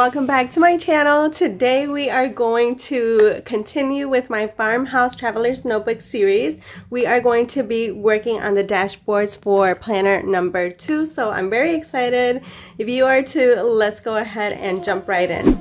welcome back to my channel. Today we are going to continue with my Farmhouse Traveler's Notebook series. We are going to be working on the dashboards for planner number 2, so I'm very excited. If you are too, let's go ahead and jump right in.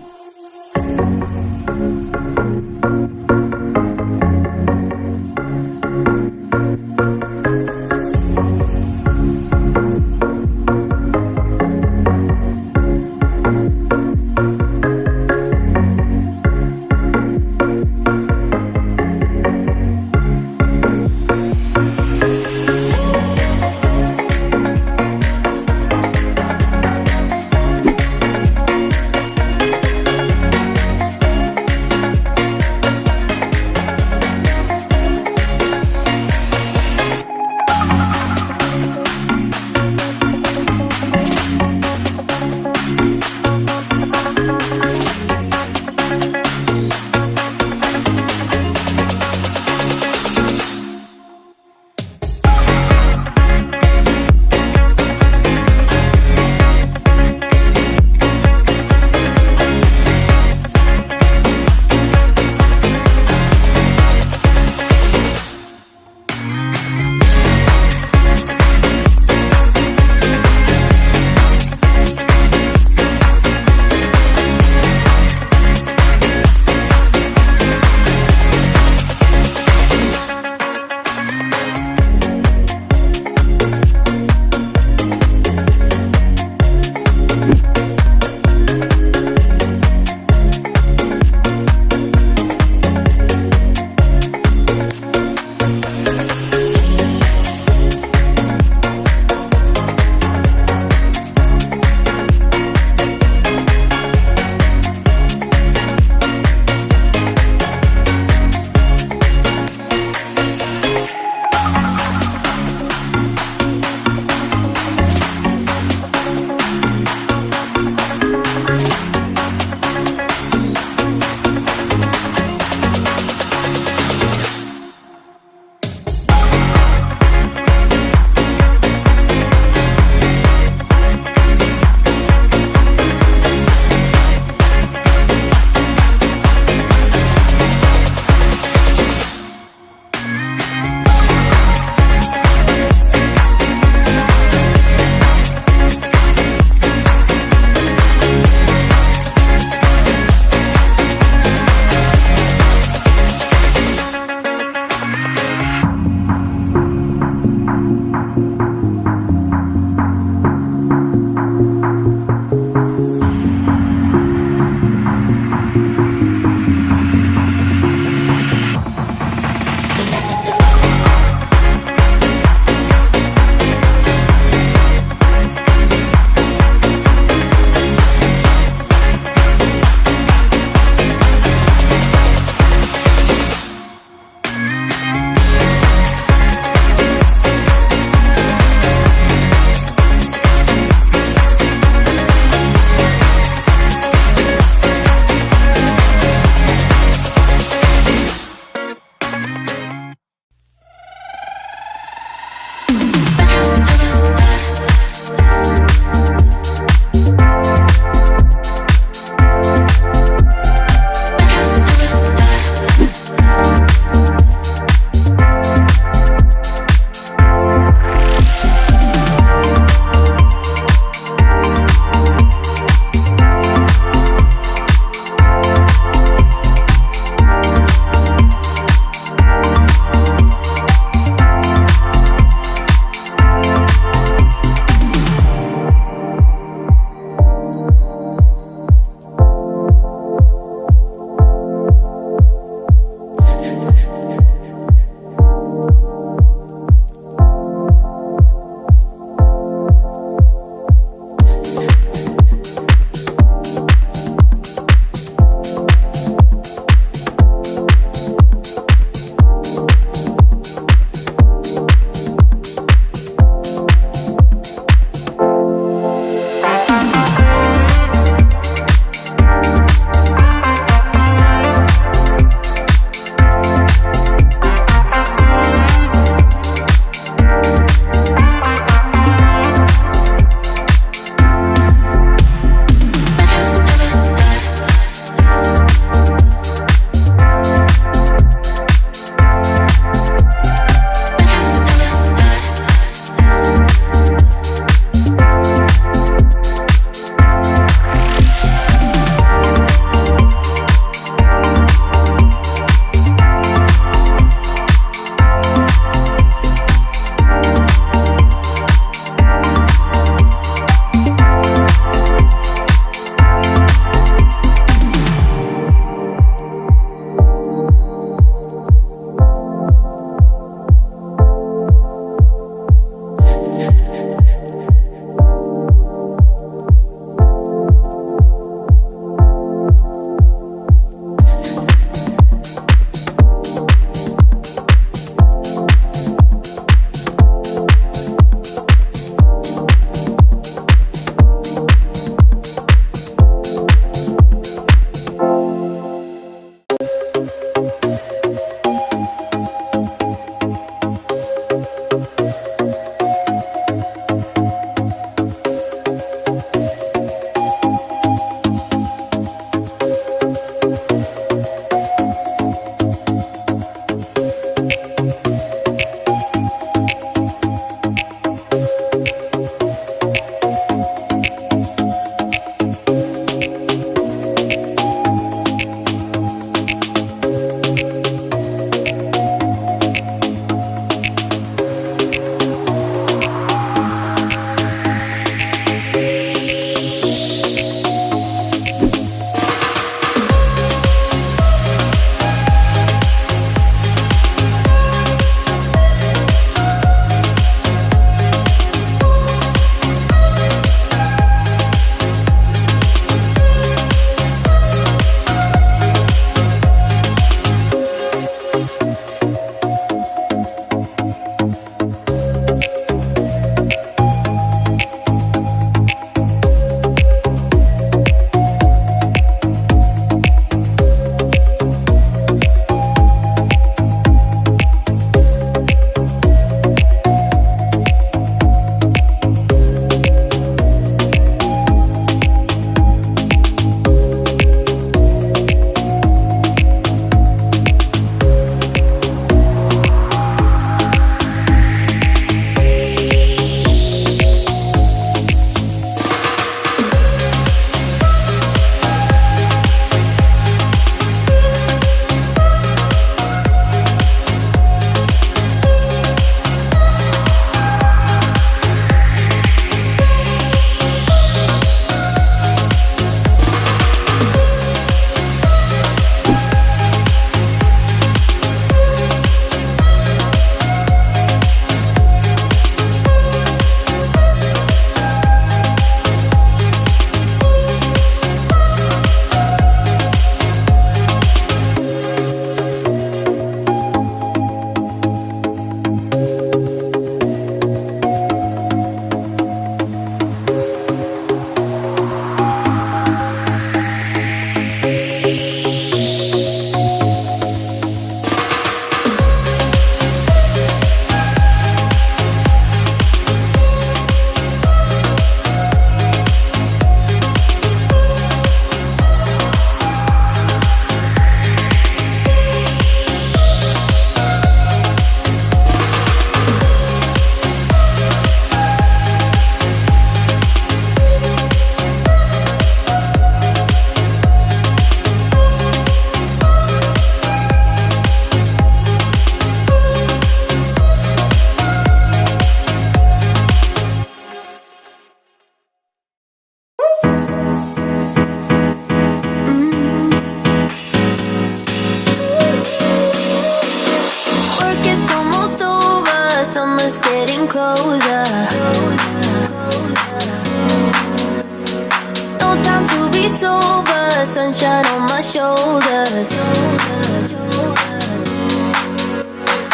shoulders.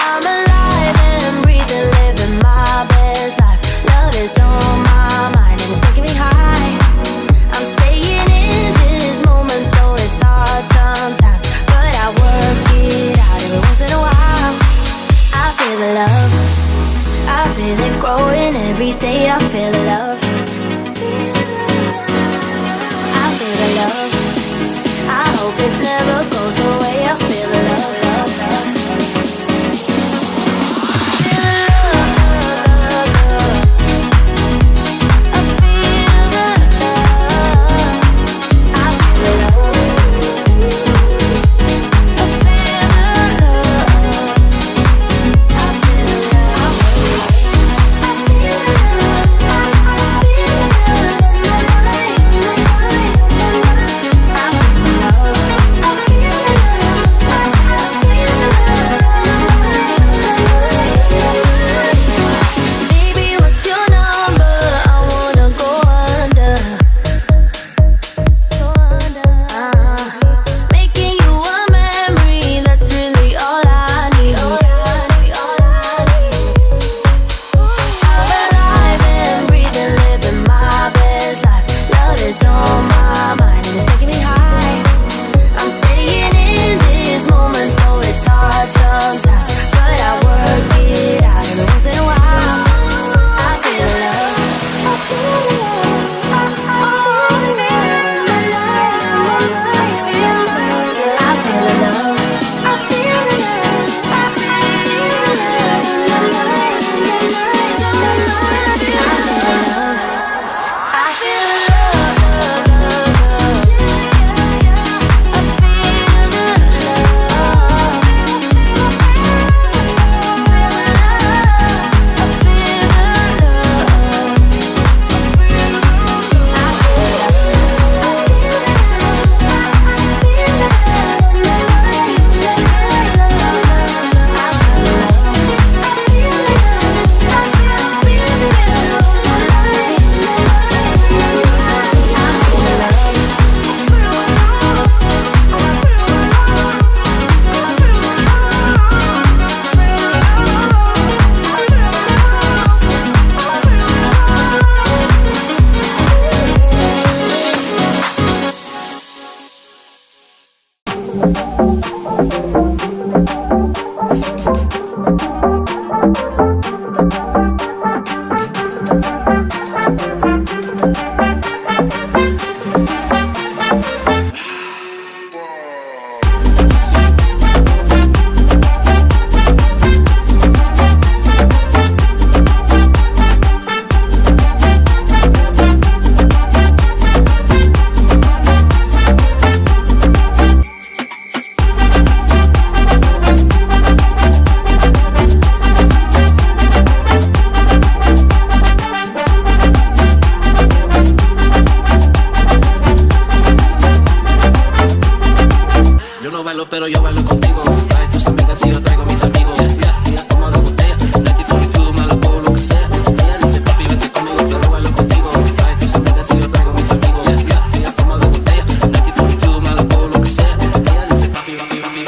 I'm alive and breathing, living my best life. Love is on my mind and it's making me high. I'm staying in this moment, though it's hard sometimes, but I work it out every once in a while. I feel the love, I feel it growing every day. I feel the love, I feel the love. I hope it never goes away. I feel the love, love, love. Pero yo bailo contigo. Trae tus amigas y yo traigo mis amigos. Ella toma de botella. 1942, me la puedo lo que sea. Ella dice papi vete conmigo que yo bailo contigo. Trae tus amigas y yo traigo mis amigos. Ella toma de botella. 1942, me la puedo lo que sea. Ella dice papi, papi, papi.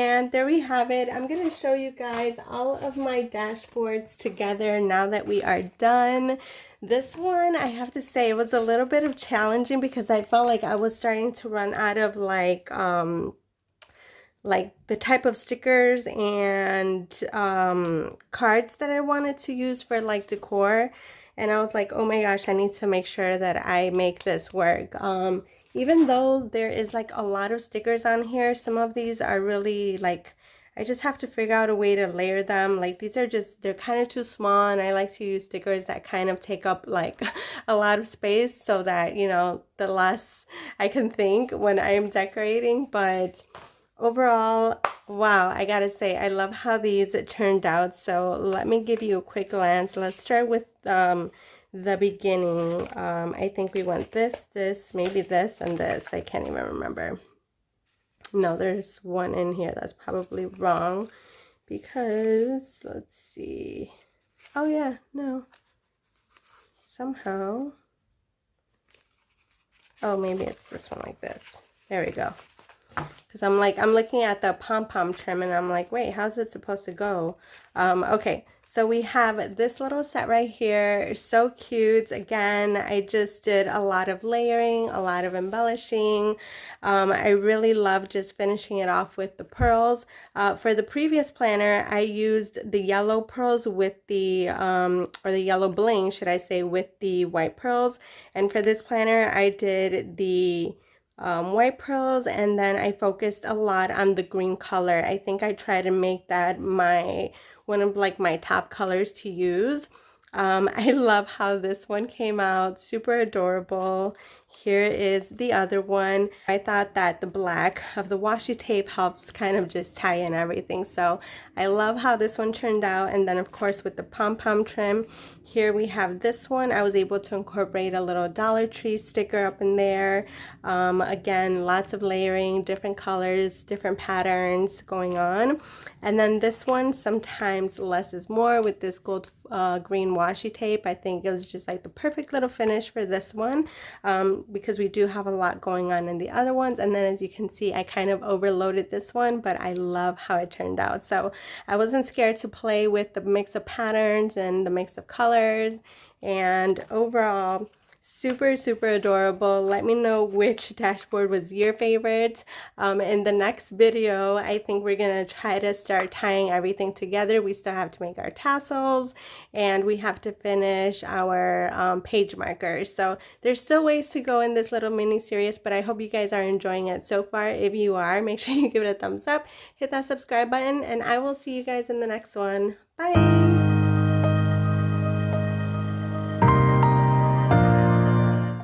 And there we have it. I'm going to show you guys all of my dashboards together now that we are done. This one, I have to say, it was a little bit of challenging because I felt like I was starting to run out of like the type of stickers and cards that I wanted to use for like decor. And I was like, oh my gosh, I need to make sure that I make this work. Even though there is like a lot of stickers on here, some of these are really like, I just have to figure out a way to layer them. Like these are just, they're kind of too small, and I like to use stickers that kind of take up like a lot of space so that, you know, the less I can think when I'm decorating. But overall, wow, I gotta say, I love how these turned out. So let me give you a quick glance. Let's start with the beginning. I think we went this, maybe this, and this. I can't even remember. No, there's one in here that's probably wrong because, let's see. Oh yeah, no. Somehow. Oh, maybe it's this one like this. There we go. Because I'm looking at the pom-pom trim and I'm like, wait, how's it supposed to go? Okay, so we have this little set right here. So cute. Again, I just did a lot of layering, a lot of embellishing. I really love just finishing it off with the pearls. For the previous planner, I used the yellow pearls with the, or the yellow bling, should I say, with the white pearls. And for this planner, I did the white pearls, and then I focused a lot on the green color. I think I try to make that one of like my top colors to use. I love how this one came out, super adorable. Here is the other one. I thought that the black of the washi tape helps kind of just tie in everything. So I love how this one turned out. And then of course with the pom-pom trim, here we have this one. I was able to incorporate a little Dollar Tree sticker up in there. Again, lots of layering, different colors, different patterns going on. And then this one, sometimes less is more with this gold green washi tape. I think it was just like the perfect little finish for this one, because we do have a lot going on in the other ones. And then as you can see, I kind of overloaded this one, but I love how it turned out. So I wasn't scared to play with the mix of patterns and the mix of colors, and overall super adorable. Let me know which dashboard was your favorite. In the next video, I think we're gonna try to start tying everything together. We still have to make our tassels, and we have to finish our page markers. So there's still ways to go in this little mini series, but I hope you guys are enjoying it so far. If you are, make sure you give it a thumbs up, hit that subscribe button, and I will see you guys in the next one. Bye.